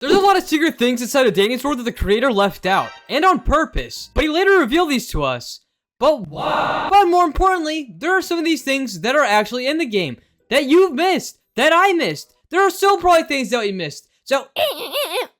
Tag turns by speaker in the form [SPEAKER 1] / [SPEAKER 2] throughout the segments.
[SPEAKER 1] There's a lot of secret things inside of Danny's world that the creator left out, and on purpose, but he later revealed these to us. But why? But more importantly, there are some of these things that are actually in the game that you've missed, that I missed. There are still probably things that we missed. So,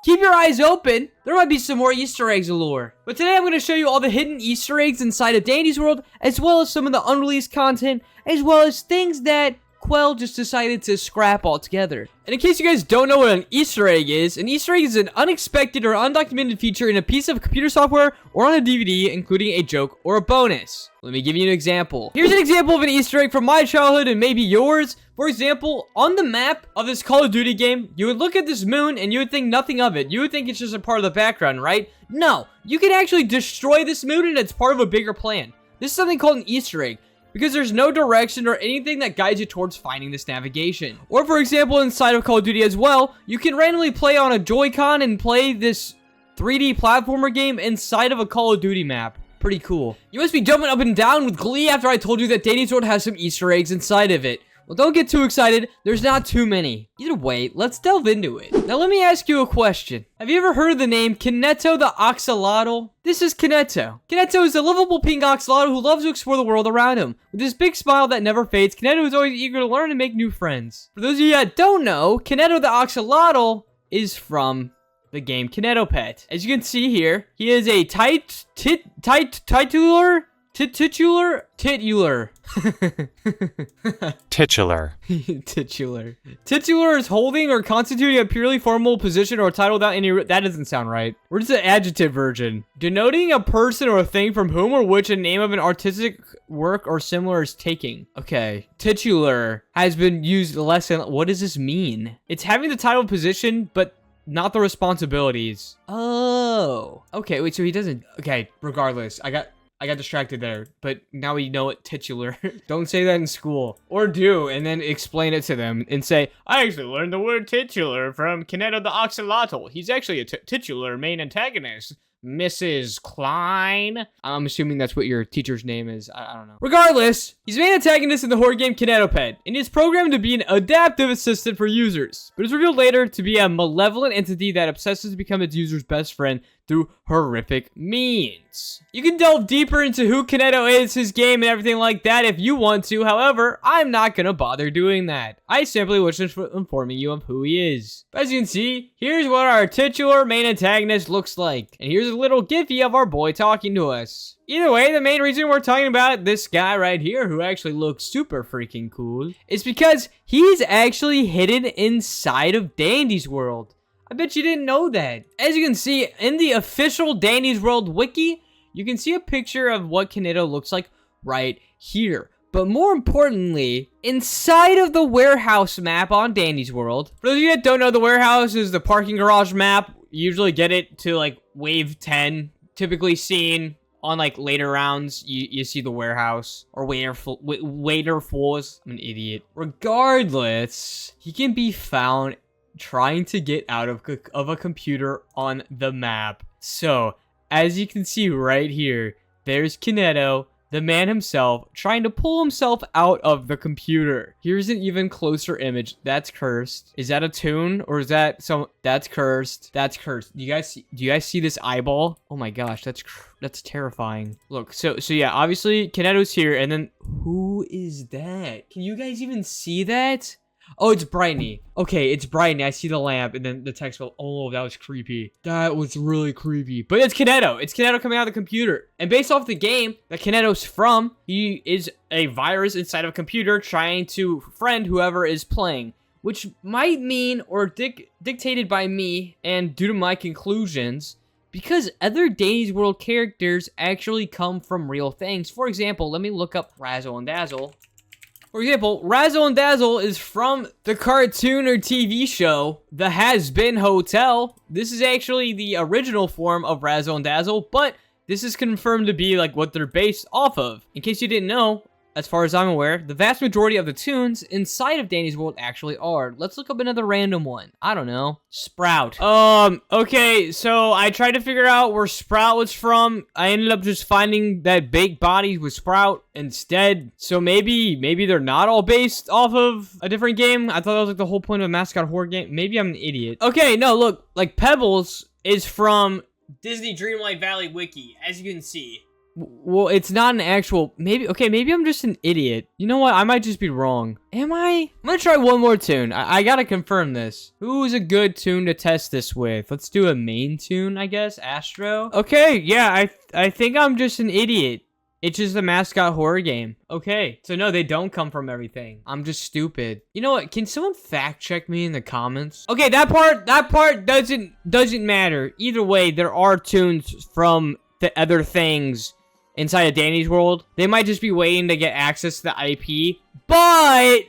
[SPEAKER 1] keep your eyes open. There might be some more Easter eggs galore. But today I'm going to show you all the hidden Easter eggs inside of Danny's world, as well as some of the unreleased content, as well as things that Quell just decided to scrap altogether. And in case you guys don't know what an Easter egg is an unexpected or undocumented feature in a piece of computer software or on a DVD, including a joke or a bonus. Let me give you an example. Here's an example of an Easter egg from my childhood and maybe yours. For example, on the map of this Call of Duty game, you would look at this moon and you would think nothing of it. You would think it's just a part of the background, right? No, you can actually destroy this moon and it's part of a bigger plan. This is something called an Easter egg, because there's no direction or anything that guides you towards finding this navigation. Or for example, inside of Call of Duty as well, you can randomly play on a Joy-Con and play this 3D platformer game inside of a Call of Duty map. Pretty cool. You must be jumping up and down with glee after I told you that Danny's World has some Easter eggs inside of it. Well, don't get too excited. There's not too many. Either way, let's delve into it. Now, let me ask you a question. Have you ever heard of the name Canetto the Axolotl? This is Canetto. Canetto is a lovable pink axolotl who loves to explore the world around him. With his big smile that never fades, Canetto is always eager to learn and make new friends. For those of you that don't know, Canetto the Axolotl is from the game Canetto Pet. As you can see here, he is a titular. Titular. Titular is holding or constituting a purely formal position or title without any... That doesn't sound right. Where's the adjective version? Denoting a person or a thing from whom or which a name of an artistic work or similar is taking. Okay. Titular has been used less than... What does this mean? It's having the title position, but not the responsibilities. Oh. Okay, wait, so he doesn't... Okay, regardless. I got distracted there, but now we know it titular. Don't say that in school. Or do, and then explain it to them and say, I actually learned the word titular from Canetto the Axolotl. He's actually a titular main antagonist. Mrs. Klein. I'm assuming that's what your teacher's name is. I don't know. Regardless, he's the main antagonist in the horror game Canetto Pet, and is programmed to be an adaptive assistant for users, but is revealed later to be a malevolent entity that obsesses to become its user's best friend through horrific means. You can delve deeper into who Canetto is, his game, and everything like that if you want to. However, I'm not gonna bother doing that. I simply wish to informing you of who he is. As you can see, here's what our titular main antagonist looks like. And here's a little gify of our boy talking to us. Either way, the main reason we're talking about this guy right here, who actually looks super freaking cool, is because he's actually hidden inside of Danny's world. I bet you didn't know that. As you can see, in the official Danny's World wiki, you can see a picture of what Canetto looks like right here. But more importantly, inside of the warehouse map on Danny's World, for those of you that don't know, the warehouse is the parking garage map. You usually get it to like wave 10, typically seen on like later rounds. You see the warehouse or waiter floors. I'm an idiot. Regardless, he can be found trying to get out of a computer on the map. So, as you can see right here, there's Canetto, the man himself, trying to pull himself out of the computer. Here's an even closer image. That's cursed. Is that a tune or is that some... That's cursed. That's cursed. Do you guys see this eyeball? Oh my gosh, that's terrifying. Look, so yeah, obviously Canetto's here, and then who is that? Can you guys even see that? Oh, it's Brightney. Okay, it's Brightney. I see the lamp, and then the text spell. Oh, that was creepy. That was really creepy. But it's Canetto. It's Canetto coming out of the computer. And based off the game that Canetto's from, he is a virus inside of a computer trying to friend whoever is playing, which might mean, or dictated by me, and due to my conclusions, because other Danny's World characters actually come from real things. For example, let me look up Razzle and Dazzle. For example, Razzle and Dazzle is from the cartoon or TV show, The Has-Been Hotel. This is actually the original form of Razzle and Dazzle, but this is confirmed to be like what they're based off of. In case you didn't know, as far as I'm aware, the vast majority of the tunes inside of Danny's World actually are. Let's look up another random one. I don't know. Sprout. Okay, so I tried to figure out where Sprout was from. I ended up just finding that Baked Bodies was Sprout instead. So maybe they're not all based off of a different game. I thought that was like the whole point of a mascot horror game. Maybe I'm an idiot. Okay, no, look, like Pebbles is from Disney Dreamlight Valley Wiki, as you can see. Well, it's not an actual... Maybe I'm just an idiot. You know what? I might just be wrong. Am I? I'm gonna try one more tune. I gotta confirm this. Who's a good tune to test this with? Let's do a main tune, I guess. Astro? Okay, yeah, I think I'm just an idiot. It's just a mascot horror game. Okay, so no, they don't come from everything. I'm just stupid. You know what? Can someone fact check me in the comments? Okay, that part doesn't matter. Either way, there are tunes from the other things inside of Danny's World. They might just be waiting to get access to the IP. But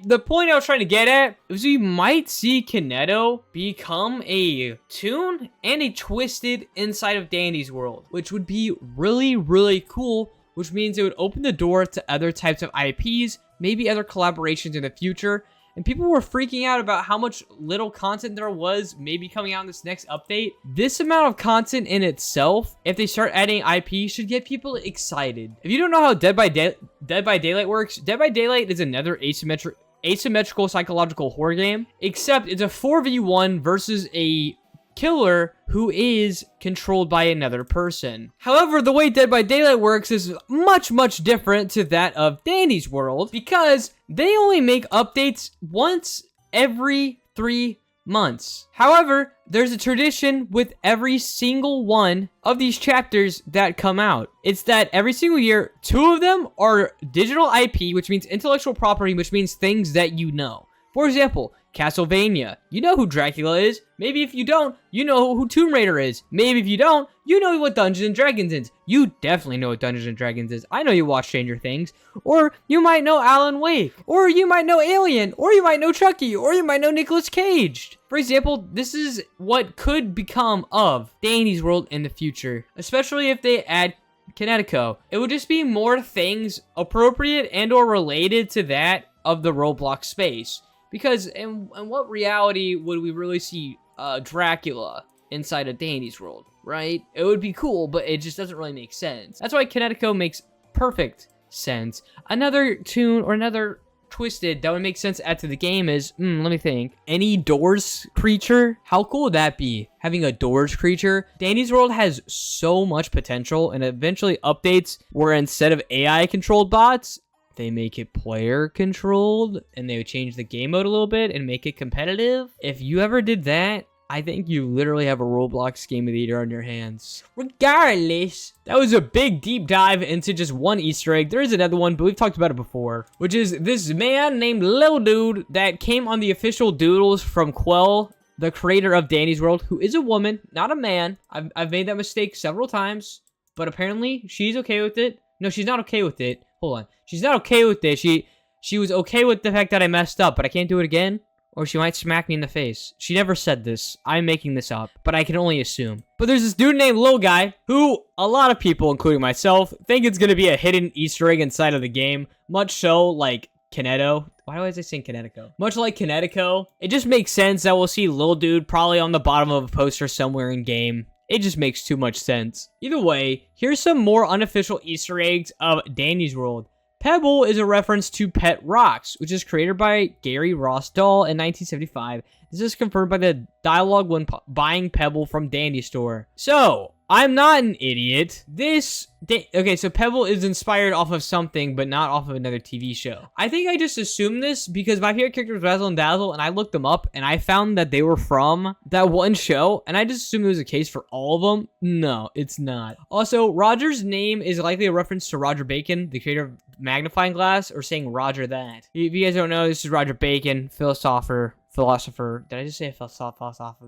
[SPEAKER 1] the point I was trying to get at is we might see Canetto become a tune and a twisted inside of Danny's World, which would be really, really cool, which means it would open the door to other types of IPs, maybe other collaborations in the future. And people were freaking out about how much little content there was maybe coming out in this next update. This amount of content in itself, if they start adding IP, should get people excited. If you don't know how Dead by Daylight works, Dead by Daylight is another asymmetrical psychological horror game, except it's a 4v1 versus a killer who is controlled by another person. However, the way Dead by Daylight works is much, much different to that of Danny's World because they only make updates once every 3 months. However, there's a tradition with every single one of these chapters that come out. It's that every single year, 2 of them are digital IP, which means intellectual property, which means things that you know. For example, Castlevania. You know who Dracula is. Maybe if you don't, you know who Tomb Raider is. Maybe if you don't, you know what Dungeons & Dragons is. You definitely know what Dungeons & Dragons is. I know you watch Stranger Things. Or you might know Alan Wake. Or you might know Alien. Or you might know Chucky. Or you might know Nicolas Cage. For example, this is what could become of Danny's World in the future. Especially if they add Canetto. It would just be more things appropriate and or related to that of the Roblox space. Because in what reality would we really see Dracula inside of Danny's World, right? It would be cool, but it just doesn't really make sense. That's why Canetto makes perfect sense. Another tune or another twisted that would make sense add to the game is, let me think. Any doors creature? How cool would that be? Having a doors creature? Danny's World has so much potential and eventually updates where instead of AI controlled bots, they make it player controlled and they would change the game mode a little bit and make it competitive. If you ever did that, I think you literally have a Roblox game of the year on your hands. Regardless, that was a big deep dive into just one Easter egg. There is another one, but we've talked about it before, which is this man named Lil Dude that came on the official doodles from Quell, the creator of Danny's World, who is a woman, not a man. I've made that mistake several times, but apparently she's okay with it. No, she's not okay with it. Hold on. She's not okay with this. She was okay with the fact that I messed up, but I can't do it again, or she might smack me in the face. She never said this. I'm making this up, but I can only assume. But there's this dude named Lil Guy, who a lot of people, including myself, think it's going to be a hidden Easter egg inside of the game, much so like Canetto. Why was I saying Canetto? Much like Canetto, it just makes sense that we'll see Lil Dude probably on the bottom of a poster somewhere in game. It just makes too much sense. Either way, here's some more unofficial Easter eggs of Danny's World. Pebble is a reference to Pet Rocks, which is created by Gary Rossdahl in 1975. This is confirmed by the dialogue when buying Pebble from Dandy Store. So, I'm not an idiot. Okay, so Pebble is inspired off of something, but not off of another TV show. I think I just assumed this because my favorite character was Razzle and Dazzle, and I looked them up, and I found that they were from that one show, and I just assumed it was the case for all of them. No, it's not. Also, Roger's name is likely a reference to Roger Bacon, the creator of Magnifying Glass, or saying Roger that. If you guys don't know, this is Roger Bacon, philosopher. Did I just say philosopher?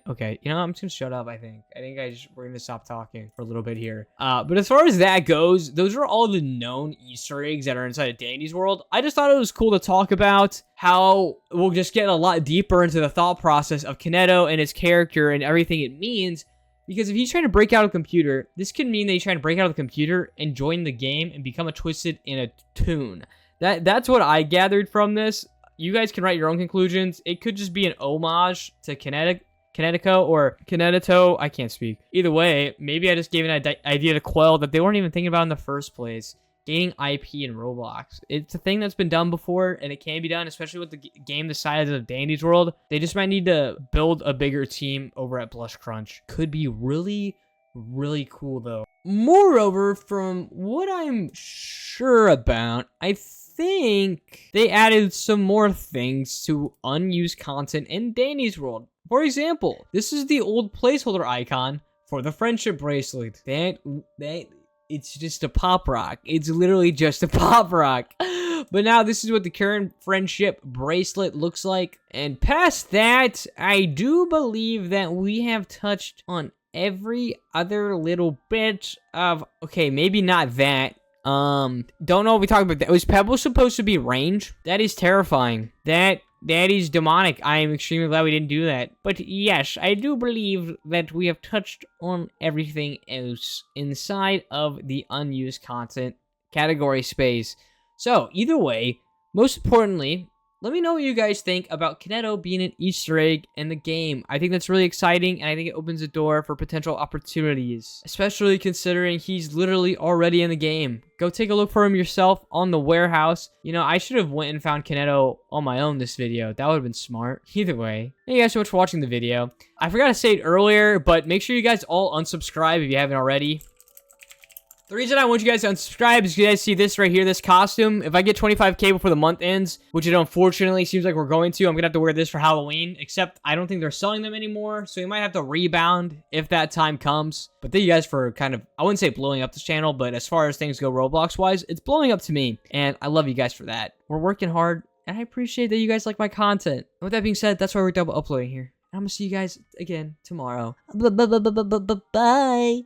[SPEAKER 1] Okay, you know, I'm just gonna shut up, I think. We're gonna stop talking for a little bit here. But as far as that goes, those are all the known Easter eggs that are inside of Danny's World. I just thought it was cool to talk about how we'll just get a lot deeper into the thought process of Canetto and his character and everything it means Because if he's trying to break out a computer, this could mean that he's trying to break out of the computer and join the game and become a Twisted in a toon. That's what I gathered from this. You guys can write your own conclusions. It could just be an homage to Canetto or Canetto. I can't speak. Either way, maybe I just gave an idea to Quell that they weren't even thinking about in the first place. Gaining IP in Roblox. It's a thing that's been done before, and it can be done, especially with the game the size of Dandy's World. They just might need to build a bigger team over at Blush Crunch. Could be really, really cool, though. Moreover, from what I'm sure about, I think they added some more things to unused content in Dandy's World. For example, this is the old placeholder icon for the friendship bracelet. It's just a pop rock. It's literally just a pop rock. But now this is what the current friendship bracelet looks like. And past that, I do believe that we have touched on every other little bit of... Okay, maybe not that. Don't know what we talked about. That was Pebble supposed to be range? That is terrifying. That is demonic. I am extremely glad we didn't do that. But yes, I do believe that we have touched on everything else inside of the unused content category space. So, either way, most importantly, let me know what you guys think about Canetto being an Easter egg in the game. I think that's really exciting, and I think it opens the door for potential opportunities, especially considering he's literally already in the game. Go take a look for him yourself on the warehouse. You know, I should have went and found Canetto on my own this video. That would have been smart. Either way, thank you guys so much for watching the video. I forgot to say it earlier, but make sure you guys all unsubscribe if you haven't already. The reason I want you guys to unsubscribe is you guys see this right here, this costume. If I get 25k before the month ends, which it unfortunately seems like we're going to, I'm going to have to wear this for Halloween, except I don't think they're selling them anymore, so we might have to rebound if that time comes. But thank you guys for kind of, I wouldn't say blowing up this channel, but as far as things go Roblox-wise, it's blowing up to me, and I love you guys for that. We're working hard, and I appreciate that you guys like my content. And with that being said, that's why we're double uploading here. I'm going to see you guys again tomorrow. Bye.